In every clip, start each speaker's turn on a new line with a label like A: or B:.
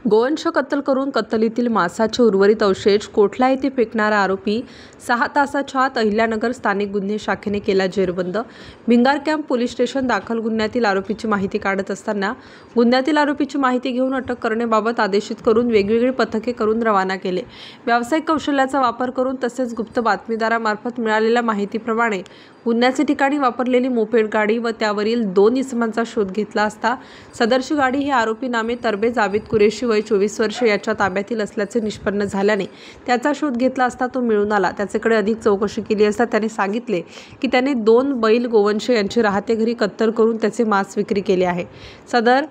A: गोवंश कत्तल करून कत्तलीतील मांसाचे उर्वरित अवशेष कोठला येथे फेकणारा आरोपी 6 तासाच्या आत अहिल्यानगर स्थानिक गुन्हे शाखेने केला जेरबंद। भिंगार कॅम्प पोलीस स्टेशन दाखल। गुन्ह्यातील आरोपीची माहिती काढत असताना गुन्ह्यातील आरोपीची माहिती घेऊन अटक करण्याबाबत आदेशित करून वेगवेगळी पथके करून रवाना केले। व्यावसायिक कौशल्याचा वापर करून तसेच गुप्त बातमीदारामार्फत मिळालेल्या माहितीप्रमाणे गुन्ह्याचे ठिकाणी वापरलेली मोपेड गाडी व त्यावरील 2 इसमांचा शोध घेतला असता सदरची गाडी ही आरोपी नामे तरबे जावेद कुरेशी वय 24 वर्षे याच्या ताब्यातील असल्याचे निष्पन्न झाल्याने त्याचा शोध घेतला असता तो मिळून आला। त्याच्याकडे अधिक चौकशी केली असता त्याने सांगितले की त्याने 2 बैल गोवंश यांची राहते घरी कत्तल करून त्याचे मांस विक्री केले आहे। सदर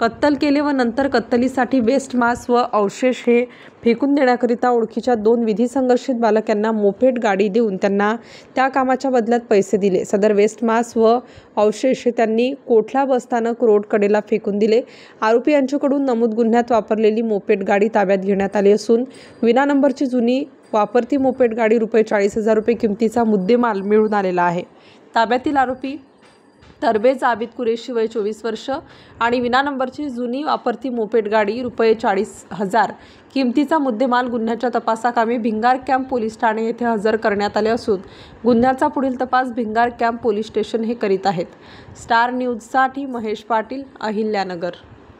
A: कत्तल केले व नंतर कत्तलीसाठी वेस्ट मांस व अवशेष हे फेकून देण्याकरिता ओळखीच्या 2 विधी संघर्षित बालकांना मोपेड गाडी देऊन त्यांना त्या कामाच्या बदल्यात पैसे दिले। सदर वेस्ट मांस व अवशेष हे त्यांनी कोठला बसस्थानक रोड कडेला फेकून दिले। आरोपी यांच्याकडून नमूद गुन्ह्यात वापरलेली मोपेड गाडी ताब्यात घेण्यात आली असून विना नंबरची जुनी वापरती मोपेड गाडी ₹40,000 किमतीचा मुद्देमाल मिळून आलेला आहे। ताब्यातील आरोपी तरबे जावेद कुरेशी वय 24 वर्ष आणि विना नंबरची जुनी वापरती मोपेड गाडी ₹40,000 किमतीचा मुद्देमाल गुन्ह्याच्या तपासाकामी भिंगार कॅम्प पोलीस ठाणे येथे हजर करण्यात आले असून गुन्ह्याचा पुढील तपास भिंगार कॅम्प पोलीस स्टेशन हे करीत आहेत। स्टार न्यूजसाठी महेश पाटील, अहिल्यानगर।